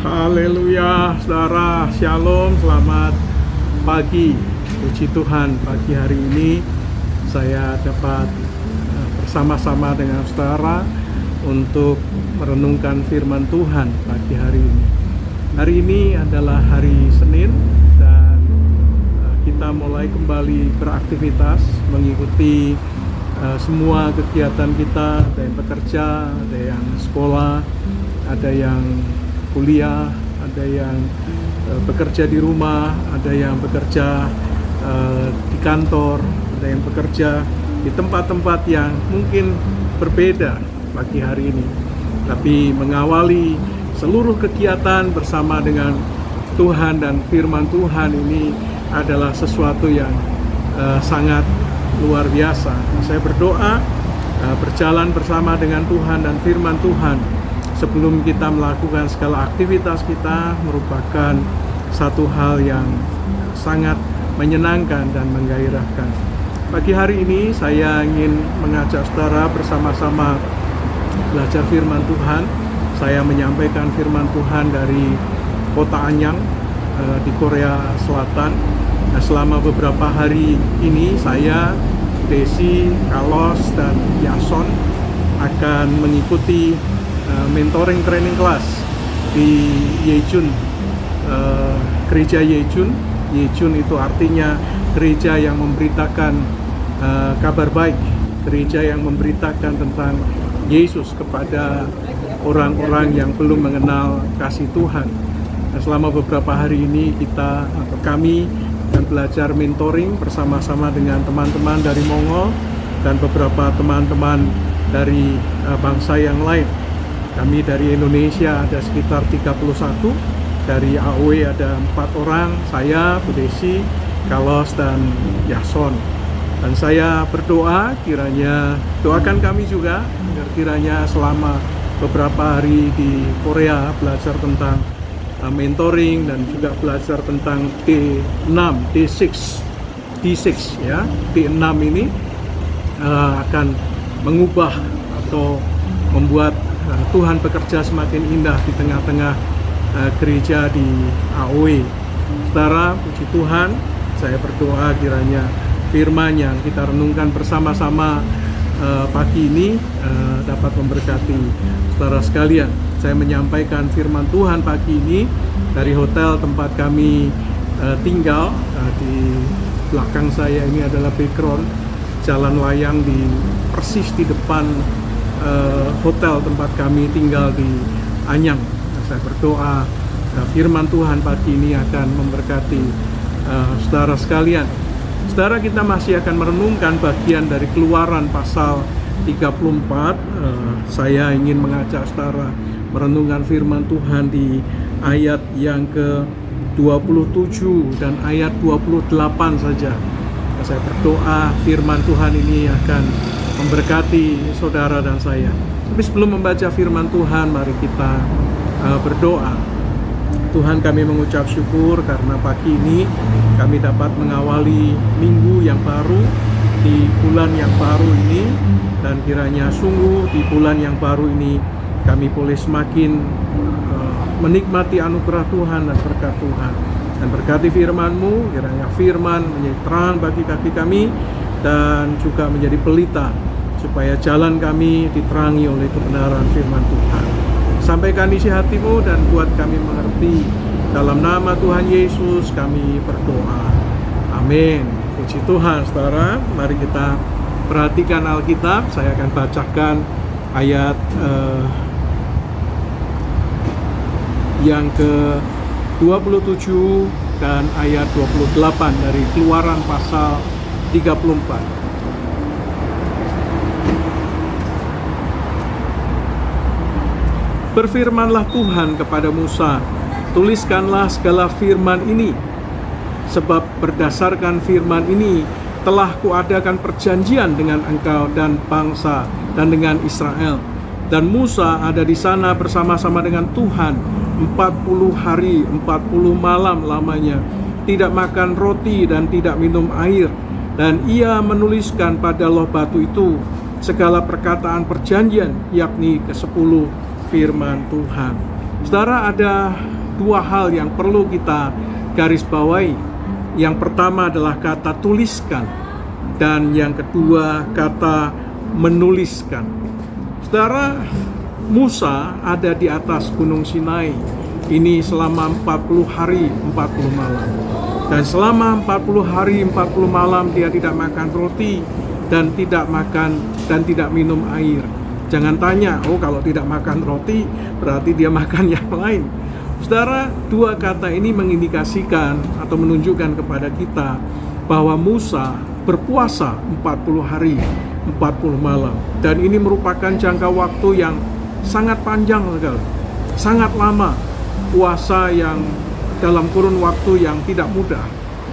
Haleluya, saudara, shalom, selamat pagi. Puji Tuhan, pagi hari ini saya dapat bersama-sama dengan saudara untuk merenungkan firman Tuhan pagi hari ini. Hari ini adalah hari Senin dan kita mulai kembali beraktivitas, mengikuti semua kegiatan kita. Ada yang bekerja, ada yang sekolah, ada yang kuliah, ada yang bekerja di rumah, ada yang bekerja di kantor, ada yang bekerja di tempat-tempat yang mungkin berbeda pagi hari ini. Tapi mengawali seluruh kegiatan bersama dengan Tuhan dan firman Tuhan ini adalah sesuatu yang sangat luar biasa. Saya berdoa berjalan bersama dengan Tuhan dan firman Tuhan sebelum kita melakukan segala aktivitas kita merupakan satu hal yang sangat menyenangkan dan menggairahkan. Pagi hari ini saya ingin mengajak saudara bersama-sama belajar firman Tuhan. Saya menyampaikan firman Tuhan dari kota Anyang di Korea Selatan. Nah, selama beberapa hari ini saya, Desi, Carlos, dan Yason akan mengikuti mentoring training class di Yejun, gereja Yejun. Yejun itu artinya gereja yang memberitakan kabar baik, gereja yang memberitakan tentang Yesus kepada orang-orang yang belum mengenal kasih Tuhan. Nah, selama beberapa hari ini kami akan belajar mentoring bersama-sama dengan teman-teman dari Mongol dan beberapa teman-teman dari bangsa yang lain. Kami dari Indonesia ada sekitar 31, dari AOE ada 4 orang, saya, Bu Desi, Carlos, dan Yason. Dan saya berdoa kiranya, doakan kami juga, agar kiranya selama beberapa hari di Korea belajar tentang mentoring dan juga belajar tentang D6, D6 ya. D6 ini akan mengubah atau membuat Tuhan bekerja semakin indah di tengah-tengah gereja di AOE. Saudara, puji Tuhan, saya berdoa kiranya firman yang kita renungkan bersama-sama pagi ini dapat memberkati saudara sekalian. Saya menyampaikan firman Tuhan pagi ini dari hotel tempat kami tinggal. Di belakang saya ini adalah background jalan layang persis di depan hotel tempat kami tinggal di Anyang. Saya berdoa firman Tuhan pagi ini akan memberkati saudara sekalian. Saudara, kita masih akan merenungkan bagian dari Keluaran pasal 34. Saya ingin mengajak saudara merenungkan firman Tuhan di ayat yang ke-27 dan ayat 28 saja. Saya berdoa firman Tuhan ini akan memberkati saudara dan saya. Tapi sebelum membaca firman Tuhan, mari kita berdoa. Tuhan, kami mengucap syukur karena pagi ini kami dapat mengawali minggu yang baru di bulan yang baru ini, dan kiranya sungguh di bulan yang baru ini kami boleh semakin menikmati anugerah Tuhan dan berkat Tuhan. Dan berkati firman-Mu, kiranya firman menjadi terang bagi kaki kami dan juga menjadi pelita supaya jalan kami diterangi oleh kebenaran firman Tuhan. Sampaikan isi hati-Mu dan buat kami mengerti. Dalam nama Tuhan Yesus kami berdoa. Amin. Puji Tuhan, saudara. Mari kita perhatikan Alkitab. Saya akan bacakan ayat yang ke-27 dan ayat 28 dari Keluaran pasal 34. Berfirmanlah Tuhan kepada Musa, tuliskanlah segala firman ini, sebab berdasarkan firman ini telah kuadakan perjanjian dengan engkau dan bangsa dan dengan Israel. Dan Musa ada di sana bersama-sama dengan Tuhan 40 hari 40 malam lamanya, tidak makan roti dan tidak minum air. Dan ia menuliskan pada loh batu itu segala perkataan perjanjian, yakni ke-10 firman Tuhan. Saudara, ada dua hal yang perlu kita garis bawahi. Yang pertama adalah kata tuliskan, dan yang kedua kata menuliskan. Saudara, Musa ada di atas Gunung Sinai ini selama 40 hari 40 malam. Dan selama 40 hari 40 malam dia tidak makan roti dan tidak minum air. Jangan tanya, oh kalau tidak makan roti berarti dia makan yang lain. Saudara, dua kata ini mengindikasikan atau menunjukkan kepada kita bahwa Musa berpuasa 40 hari 40 malam. Dan ini merupakan jangka waktu yang sangat panjang sekali, sangat lama. Puasa yang dalam kurun waktu yang tidak mudah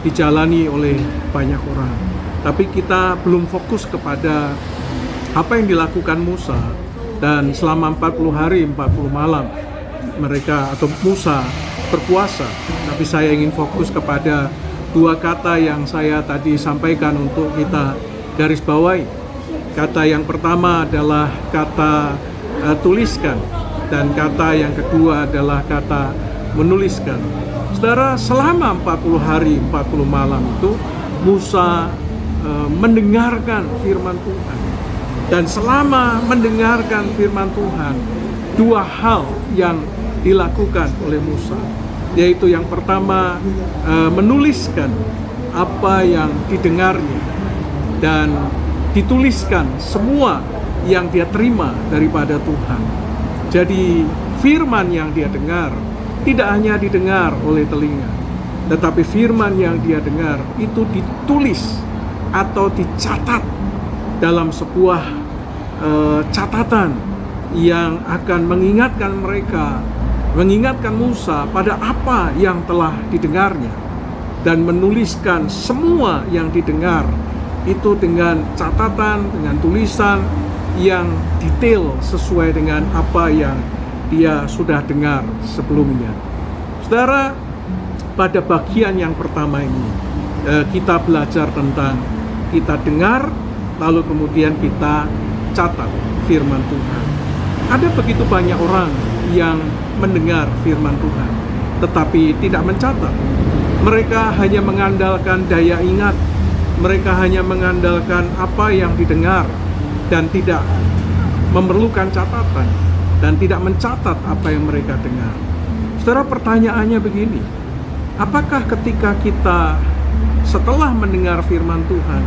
dijalani oleh banyak orang. Tapi kita belum fokus kepada apa yang dilakukan Musa, dan selama 40 hari 40 malam mereka atau Musa berpuasa. Tapi saya ingin fokus kepada dua kata yang saya tadi sampaikan untuk kita garis bawahi. Kata yang pertama adalah kata tuliskan, dan kata yang kedua adalah kata menuliskan. Saudara, selama 40 hari 40 malam itu Musa mendengarkan firman Tuhan. Dan selama mendengarkan firman Tuhan, dua hal yang dilakukan oleh Musa, yaitu yang pertama menuliskan apa yang didengarnya dan dituliskan semua yang dia terima daripada Tuhan. Jadi firman yang dia dengar tidak hanya didengar oleh telinga, tetapi firman yang dia dengar itu ditulis atau dicatat dalam sebuah catatan yang akan mengingatkan Musa pada apa yang telah didengarnya, dan menuliskan semua yang didengar itu dengan catatan, dengan tulisan yang detail sesuai dengan apa yang dia sudah dengar sebelumnya. Saudara, pada bagian yang pertama ini kita belajar tentang kita dengar, lalu kemudian kita catat firman Tuhan. Ada begitu banyak orang yang mendengar firman Tuhan tetapi tidak mencatat. Mereka hanya mengandalkan daya ingat, mereka hanya mengandalkan apa yang didengar dan tidak memerlukan catatan dan tidak mencatat apa yang mereka dengar. Saudara, pertanyaannya begini, apakah ketika kita setelah mendengar firman Tuhan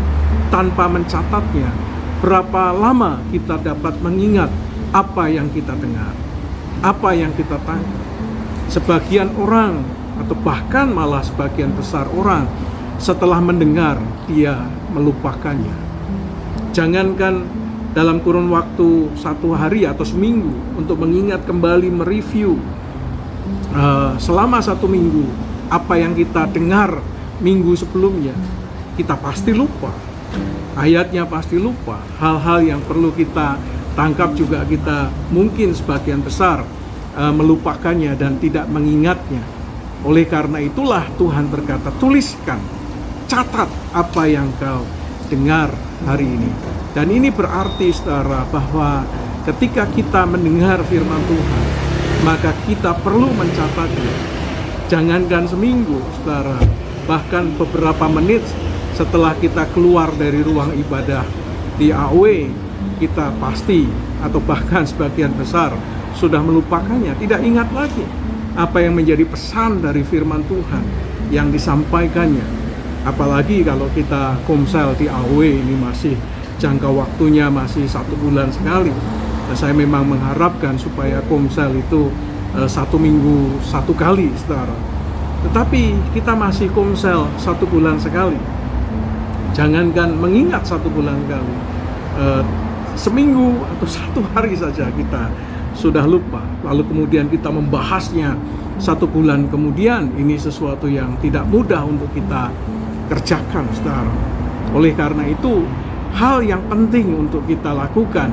tanpa mencatatnya, berapa lama kita dapat mengingat apa yang kita dengar, apa yang kita tangkap? Sebagian orang, atau bahkan malah sebagian besar orang, setelah mendengar dia melupakannya. Jangankan dalam kurun waktu 1 hari atau seminggu untuk mengingat kembali, mereview selama 1 minggu apa yang kita dengar minggu sebelumnya, kita pasti lupa. Ayatnya pasti lupa. Hal-hal yang perlu kita tangkap juga kita mungkin sebagian besar melupakannya dan tidak mengingatnya. Oleh karena itulah Tuhan berkata, tuliskan, catat apa yang kau dengar hari ini. Dan ini berarti, saudara, bahwa ketika kita mendengar firman Tuhan, maka kita perlu mencatatnya. Jangankan seminggu, saudara, bahkan beberapa menit setelah kita keluar dari ruang ibadah di AOW, kita pasti atau bahkan sebagian besar sudah melupakannya, tidak ingat lagi apa yang menjadi pesan dari firman Tuhan yang disampaikannya. Apalagi kalau kita komsel di AOW, ini masih jangka waktunya masih 1 bulan sekali. Dan saya memang mengharapkan supaya komsel itu 1 minggu 1 kali, saudara. Tetapi kita masih komsel 1 bulan sekali. Jangankan mengingat 1 bulan sekali, seminggu atau 1 hari saja kita sudah lupa. Lalu kemudian kita membahasnya 1 bulan kemudian, ini sesuatu yang tidak mudah untuk kita kerjakan, saudara. Oleh karena itu, hal yang penting untuk kita lakukan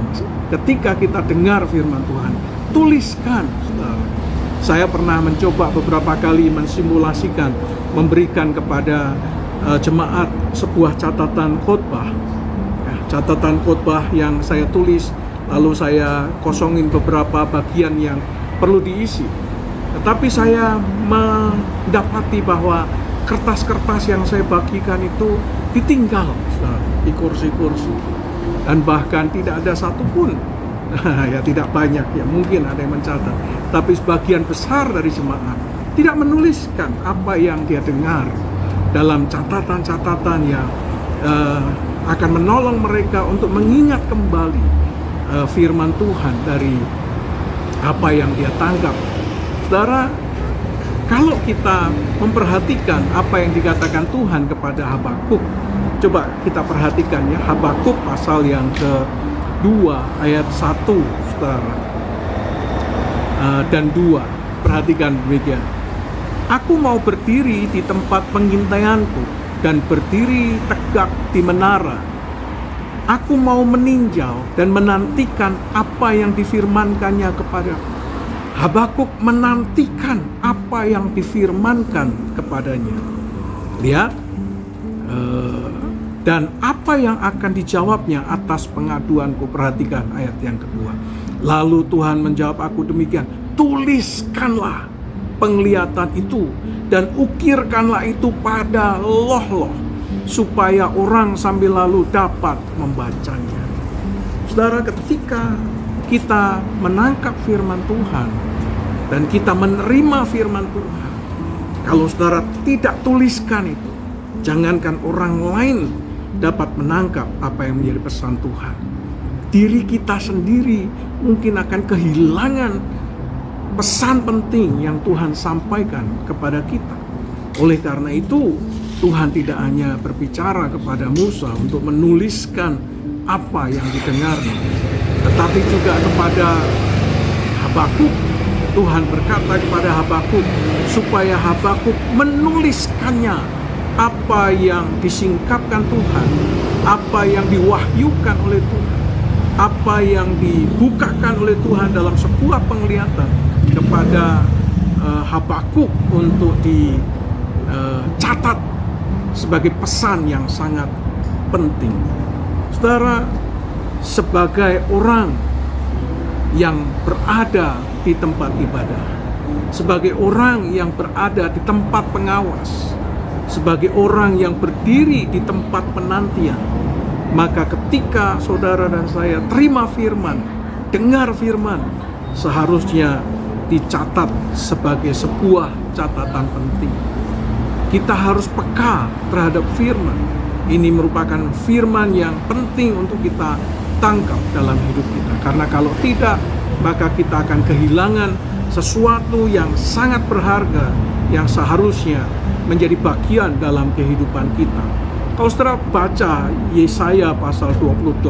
ketika kita dengar firman Tuhan, tuliskan, saudara. Saya pernah mencoba beberapa kali mensimulasikan, memberikan kepada jemaat sebuah catatan khotbah, catatan khotbah yang saya tulis, lalu saya kosongin beberapa bagian yang perlu diisi. Tetapi saya mendapati bahwa kertas-kertas yang saya bagikan itu ditinggal di kursi-kursi. Dan bahkan tidak ada satupun, ya tidak banyak ya, mungkin ada yang mencatat, tapi sebagian besar dari jemaat tidak menuliskan apa yang dia dengar dalam catatan-catatan yang akan menolong mereka untuk mengingat kembali firman Tuhan dari apa yang dia tangkap. Saudara, kalau kita memperhatikan apa yang dikatakan Tuhan kepada Habakuk, coba kita perhatikan ya, Habakuk pasal yang ke-2 ayat 1, saudara, dan 2. Perhatikan demikian. Aku mau berdiri di tempat pengintaianku dan berdiri tegak di menara. Aku mau meninjau dan menantikan apa yang difirmankannya kepadaku. Habakuk menantikan apa yang difirmankan kepadanya. Lihat, dan apa yang akan dijawabnya atas pengaduanku. Perhatikan ayat yang kedua. Lalu Tuhan menjawab aku demikian, tuliskanlah penglihatan itu dan ukirkanlah itu pada loh-loh, supaya orang sambil lalu dapat membacanya. Saudara, ketika kita menangkap firman Tuhan dan kita menerima firman Tuhan, kalau saudara tidak tuliskan itu, jangankan orang lain dapat menangkap apa yang menjadi pesan Tuhan, diri kita sendiri mungkin akan kehilangan pesan penting yang Tuhan sampaikan kepada kita. Oleh karena itu, Tuhan tidak hanya berbicara kepada Musa untuk menuliskan apa yang didengarnya, tetapi juga kepada Habakuk. Tuhan berkata kepada Habakuk supaya Habakuk menuliskannya, apa yang disingkapkan Tuhan, apa yang diwahyukan oleh Tuhan, apa yang dibukakan oleh Tuhan dalam sebuah penglihatan kepada Habakuk untuk dicatat sebagai pesan yang sangat penting. Saudara, sebagai orang yang berada di tempat ibadah, sebagai orang yang berada di tempat pengawas, sebagai orang yang berdiri di tempat penantian, maka ketika saudara dan saya terima firman, dengar firman, seharusnya dicatat sebagai sebuah catatan penting. Kita harus peka terhadap firman. Ini merupakan firman yang penting untuk kita tangkap dalam hidup kita. Karena kalau tidak, maka kita akan kehilangan sesuatu yang sangat berharga yang seharusnya menjadi bagian dalam kehidupan kita. Kalau saudara baca Yesaya pasal 28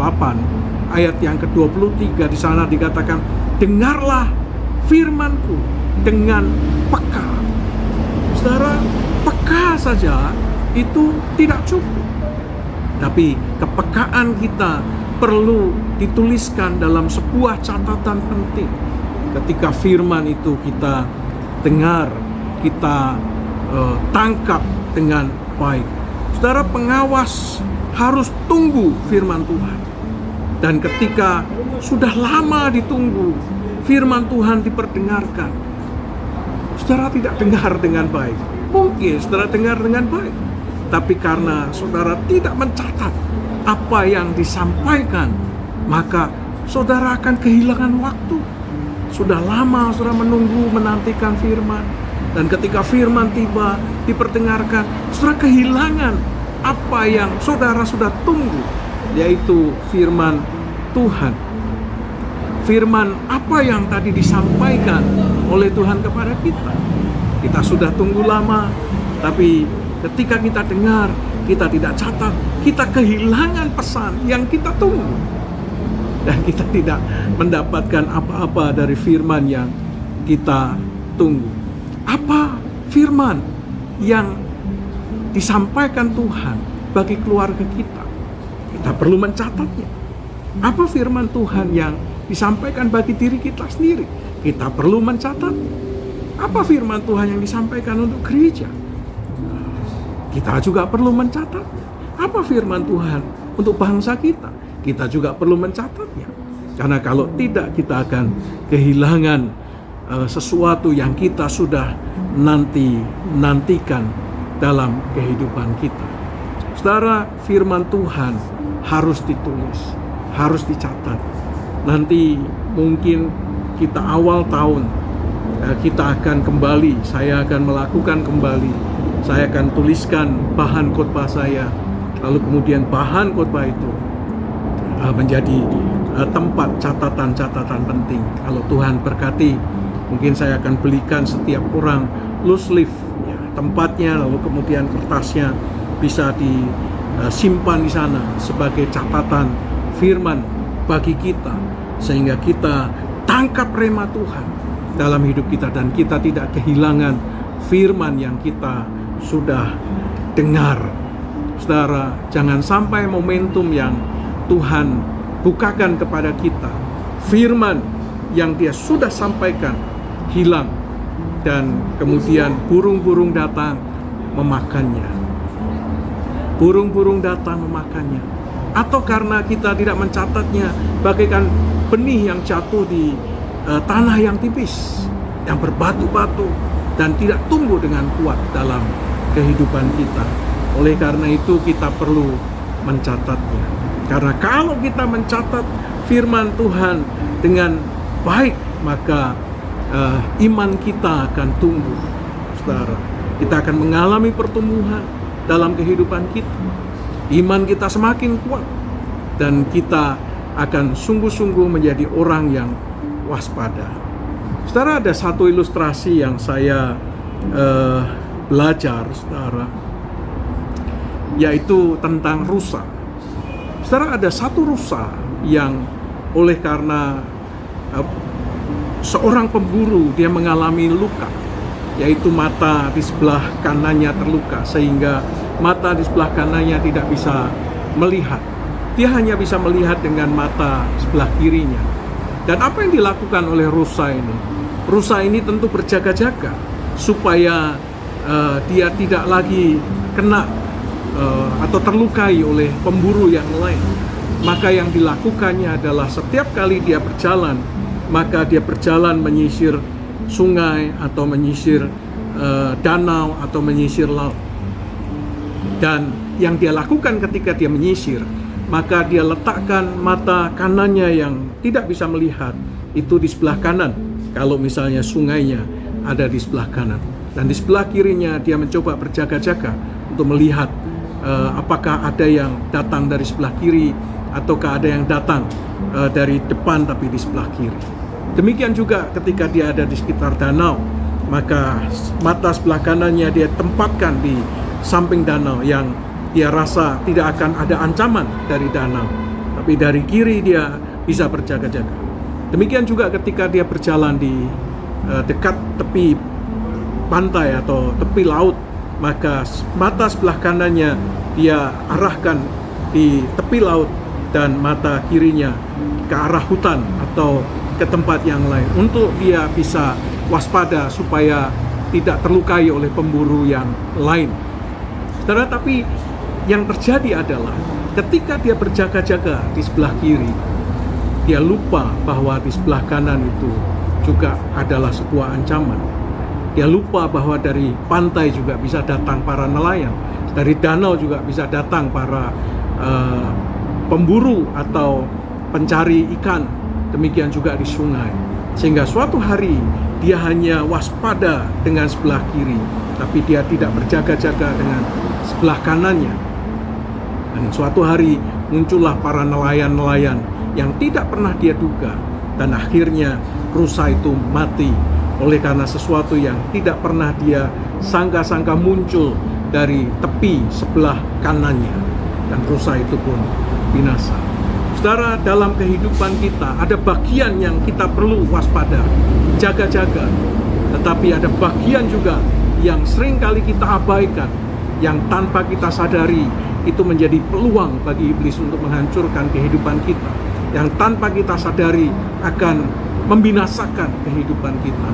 ayat yang ke-23, di sana dikatakan, dengarlah firmanku dengan peka. Saudara, peka saja itu tidak cukup, tapi kepekaan kita perlu dituliskan dalam sebuah catatan penting. Ketika firman itu kita dengar, kita tangkap dengan baik. Saudara, pengawas harus tunggu firman Tuhan. Dan ketika sudah lama ditunggu, firman Tuhan diperdengarkan, saudara tidak dengar dengan baik. Mungkin saudara dengar dengan baik, tapi karena saudara tidak mencatat apa yang disampaikan, maka saudara akan kehilangan waktu. Sudah lama saudara menunggu, menantikan firman, dan ketika firman tiba, diperdengarkan, saudara kehilangan apa yang saudara sudah tunggu, yaitu firman Tuhan. Firman apa yang tadi disampaikan oleh Tuhan kepada kita. Kita sudah tunggu lama, tapi ketika kita dengar, kita tidak catat, kita kehilangan pesan yang kita tunggu. Dan kita tidak mendapatkan apa-apa dari firman yang kita tunggu. Apa firman yang disampaikan Tuhan bagi keluarga kita? Kita perlu mencatatnya. Apa firman Tuhan yang disampaikan bagi diri kita sendiri? Kita perlu mencatatnya. Apa firman Tuhan yang disampaikan untuk gereja? Kita juga perlu mencatatnya. Apa firman Tuhan untuk bangsa kita? Kita juga perlu mencatatnya. Karena kalau tidak, kita akan kehilangan sesuatu yang kita sudah nantikan dalam kehidupan kita. Saudara, firman Tuhan harus ditulis, harus dicatat. Nanti mungkin kita awal tahun, kita akan kembali, saya akan melakukan kembali, saya akan tuliskan bahan khotbah saya, lalu kemudian bahan khotbah itu menjadi tempat catatan-catatan penting. Kalau Tuhan berkati, mungkin saya akan belikan setiap orang loose leaf, ya, tempatnya, lalu kemudian kertasnya bisa disimpan di sana sebagai catatan firman bagi kita, sehingga kita tangkap rema Tuhan dalam hidup kita dan kita tidak kehilangan firman yang kita sudah dengar. Saudara, jangan sampai momentum yang Tuhan bukakan kepada kita, firman yang Dia sudah sampaikan, hilang dan kemudian burung-burung datang memakannya. Burung-burung datang memakannya, atau karena kita tidak mencatatnya, bagaikan benih yang jatuh di tanah yang tipis, yang berbatu-batu dan tidak tumbuh dengan kuat dalam kehidupan kita. Oleh karena itu kita perlu mencatatnya, karena kalau kita mencatat firman Tuhan dengan baik, maka iman kita akan tumbuh. Saudara, kita akan mengalami pertumbuhan dalam kehidupan kita. Iman kita semakin kuat dan kita akan sungguh-sungguh menjadi orang yang waspada. Saudara, ada satu ilustrasi yang saya belajar, saudara, yaitu tentang rusa. Saudara, ada satu rusa yang oleh karena seorang pemburu, dia mengalami luka, yaitu mata di sebelah kanannya terluka, sehingga mata di sebelah kanannya tidak bisa melihat. Dia hanya bisa melihat dengan mata sebelah kirinya. Dan apa yang dilakukan oleh rusa ini? Rusa ini tentu berjaga-jaga supaya dia tidak lagi kena atau terlukai oleh pemburu yang lain. Maka yang dilakukannya adalah setiap kali dia berjalan, maka dia berjalan menyisir sungai atau menyisir danau atau menyisir laut. Dan yang dia lakukan ketika dia menyisir, maka dia letakkan mata kanannya yang tidak bisa melihat itu di sebelah kanan. Kalau misalnya sungainya ada di sebelah kanan, dan di sebelah kirinya dia mencoba berjaga-jaga untuk melihat apakah ada yang datang dari sebelah kiri ataukah ada yang datang dari depan tapi di sebelah kiri. Demikian juga ketika dia ada di sekitar danau, maka mata sebelah kanannya dia tempatkan di samping danau yang dia rasa tidak akan ada ancaman dari danau, tapi dari kiri dia bisa berjaga-jaga. Demikian juga ketika dia berjalan di dekat tepi pantai atau tepi laut, maka mata sebelah kanannya dia arahkan di tepi laut dan mata kirinya ke arah hutan atau ke tempat yang lain untuk dia bisa waspada supaya tidak terlukai oleh pemburu yang lain. Saudara, tapi yang terjadi adalah ketika dia berjaga-jaga di sebelah kiri, dia lupa bahwa di sebelah kanan itu juga adalah sebuah ancaman. Dia lupa bahwa dari pantai juga bisa datang para nelayan, dari danau juga bisa datang para pemburu atau pencari ikan, demikian juga di sungai. Sehingga suatu hari dia hanya waspada dengan sebelah kiri, tapi dia tidak berjaga-jaga dengan sebelah kanannya. Dan suatu hari muncullah para nelayan-nelayan yang tidak pernah dia duga, dan akhirnya rusa itu mati oleh karena sesuatu yang tidak pernah dia sangka-sangka muncul dari tepi sebelah kanannya, dan rusa itu pun binasa. Saudara, dalam kehidupan kita ada bagian yang kita perlu waspada, jaga-jaga, tetapi ada bagian juga yang seringkali kita abaikan, yang tanpa kita sadari itu menjadi peluang bagi iblis untuk menghancurkan kehidupan kita, yang tanpa kita sadari akan membinasakan kehidupan kita.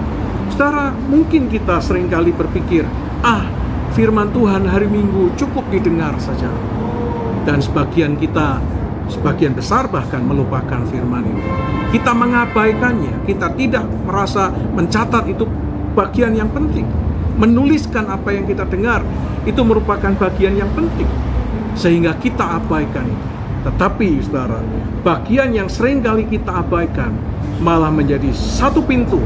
Saudara, mungkin kita seringkali berpikir, firman Tuhan hari Minggu cukup didengar saja. Dan sebagian kita sebagian besar bahkan melupakan firman itu. Kita mengabaikannya, kita tidak merasa mencatat itu bagian yang penting. Menuliskan apa yang kita dengar itu merupakan bagian yang penting, sehingga kita abaikan itu. Tetapi saudara, bagian yang sering kali kita abaikan malah menjadi satu pintu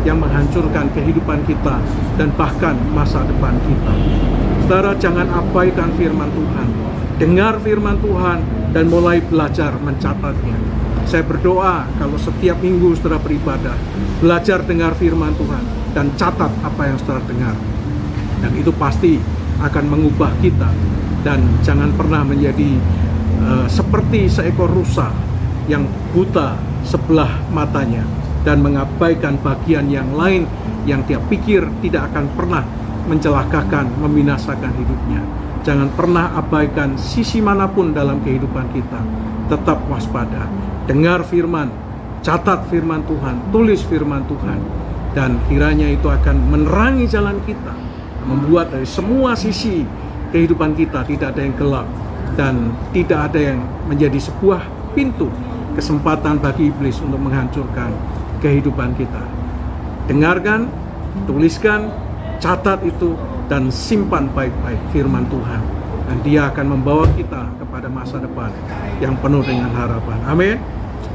yang menghancurkan kehidupan kita dan bahkan masa depan kita. Saudara, jangan abaikan firman Tuhan. Dengar firman Tuhan dan mulai belajar mencatatnya. Saya berdoa kalau setiap minggu saudara beribadah, belajar dengar firman Tuhan dan catat apa yang saudara dengar. Dan itu pasti akan mengubah kita. Dan jangan pernah menjadi seperti seekor rusa yang buta sebelah matanya dan mengabaikan bagian yang lain yang dia pikir tidak akan pernah mencelakakan, membinasakan hidupnya. Jangan pernah abaikan sisi manapun dalam kehidupan kita. Tetap waspada, dengar firman, catat firman Tuhan, tulis firman Tuhan, dan kiranya itu akan menerangi jalan kita, membuat dari semua sisi kehidupan kita tidak ada yang gelap dan tidak ada yang menjadi sebuah pintu kesempatan bagi iblis untuk menghancurkan kehidupan kita. Dengarkan, tuliskan, catat itu, dan simpan baik-baik firman Tuhan, dan dia akan membawa kita kepada masa depan yang penuh dengan harapan. Amin.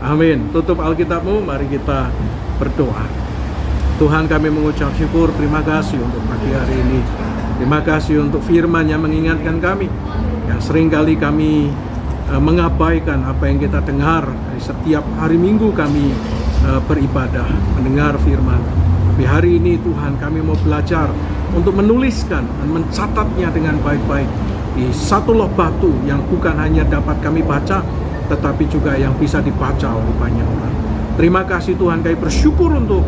Amin. Tutup Alkitabmu, mari kita berdoa. Tuhan, kami mengucap syukur, terima kasih untuk pagi hari ini. Terima kasih untuk firman yang mengingatkan kami, yang seringkali kami mengabaikan apa yang kita dengar dari setiap hari Minggu kami beribadah, mendengar firman. Tapi hari ini Tuhan, kami mau belajar untuk menuliskan dan mencatatnya dengan baik-baik di satu loh batu yang bukan hanya dapat kami baca, tetapi juga yang bisa dibaca oleh banyak orang. Terima kasih Tuhan, kami bersyukur untuk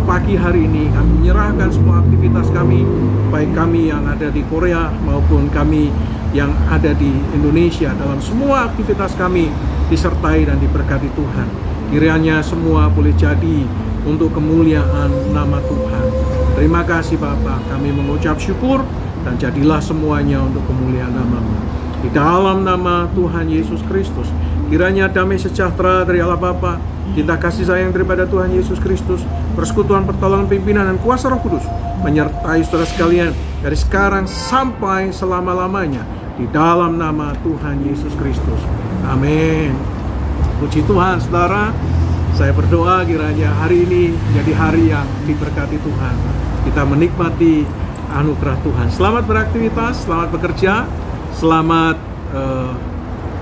pagi hari ini. Kami menyerahkan semua aktivitas kami, baik kami yang ada di Korea maupun kami yang ada di Indonesia. Dalam semua aktivitas kami disertai dan diberkati Tuhan. Kiranya semua boleh jadi untuk kemuliaan nama Tuhan. Terima kasih Bapa, kami mengucap syukur, dan jadilah semuanya untuk kemuliaan nama-Mu. Di dalam nama Tuhan Yesus Kristus, kiranya damai sejahtera dari Allah Bapa, cinta kasih sayang daripada Tuhan Yesus Kristus, persekutuan pertolongan pimpinan dan kuasa Roh Kudus menyertai saudara sekalian dari sekarang sampai selama-lamanya, di dalam nama Tuhan Yesus Kristus. Amin. Puji Tuhan saudara. Saya berdoa kiranya hari ini menjadi hari yang diberkati Tuhan. Kita menikmati anugerah Tuhan. Selamat beraktivitas, selamat bekerja, selamat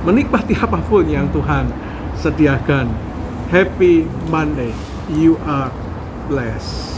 menikmati apapun yang Tuhan sediakan. Happy Monday. You are blessed.